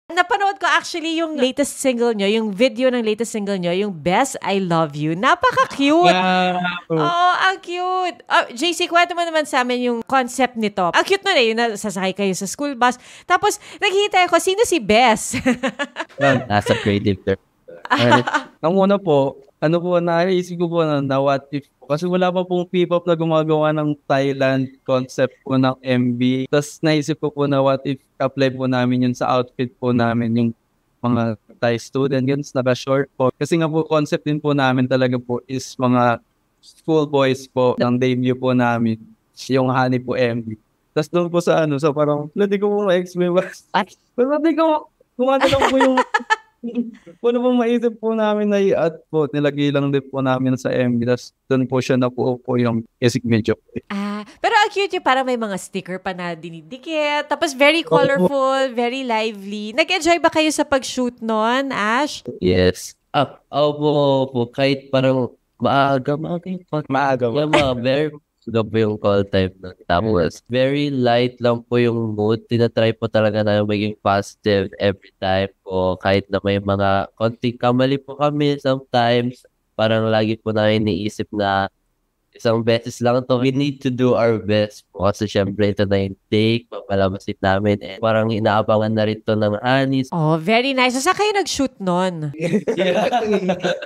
Napanood ko actually yung latest single nyo, yung video ng latest single nyo, yung Best I Love You. Napaka-cute. Oo, ang cute. JC, kwento mo naman sa amin yung concept nito. Ang cute nun yung sasakay kayo sa school bus. Tapos, naghihintay ako, sino si Bess? Nasa creative term. Ang una po, naisip ko po na what if, kasi wala pa pong P-pop na gumagawa ng Thailand concept po ng MV. Tapos naisip ko po na what if apply po namin yun sa outfit po namin, yung mga Thai student, yun, naka-short po. Kasi nga po, concept din po namin talaga po is mga school boys po ng debut po namin, yung Honey po MV. Tapos doon po sa so parang, hindi ko po ma-explain. Pero hindi ko, kung ano lang po yung Ano po maisip po namin na i-add po, nilagay lang din po namin sa MV. Tapos doon po siya napuo po yung basic medyo. Pero ang cute yung parang may mga sticker pa na dinidikit. Tapos very colorful, very lively. Nag-enjoy ba kayo sa pag-shoot nun, Ash? Yes. Po, kahit parang maaga. Very gabi yung call time na. Tapos, very light lang po yung mood. Tinatry po talaga na maging positive every time po. Kahit na may mga konting kamali po kami sometimes. Parang lagi po na iniisip na isang beses lang to. We need to do our best po. Kasi syempre ito na yung take. Papalamasin namin. And parang inaabangan na rin to ng Anis. Oh, very nice. So, saan kayo nag-shoot nun?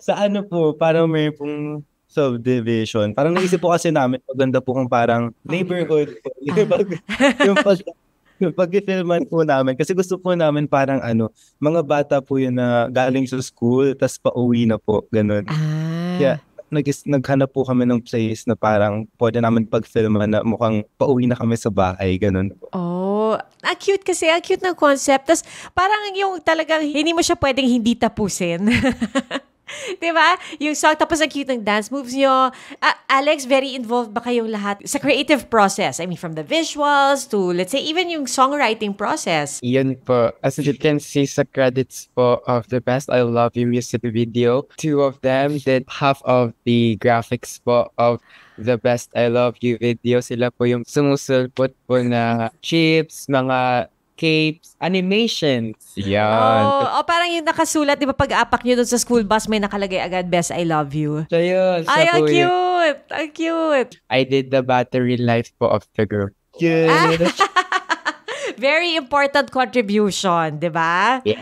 Sa po, parang may pong subdivision. Parang naisip po kasi namin, maganda po kung parang neighborhood po. Yung pag-filman po namin. Kasi gusto po namin parang mga bata po yun na galing sa school, tas pauwi na po. Ganun. Kaya naghanap po kami ng place na parang pwede namin pag-filman na mukhang pauwi na kami sa bahay. Ganun po. Oh, ang cute kasi. Ang cute ng concept. Tas parang yung talagang hindi mo siya pwedeng hindi tapusin. Diba? Yung song, tapos ang cute ng dance moves nyo. Alex, very involved ba kayong lahat sa creative process? I mean, from the visuals to, let's say, even yung songwriting process. Yun po. As you can see sa credits po of the Best I Love You music video, 2 of them did half of the graphics po of the Best I Love You video. Sila po yung sumusulpot po na chips, mga capes, animations. Yan. Parang yung nakasulat, di ba pag-apak nyo dun sa school bus, may nakalagay agad, Best I Love You. So yun. Ay, ang cute! Ang cute! I did the battery life po of the group. Yes. Very important contribution, di ba? Yeah.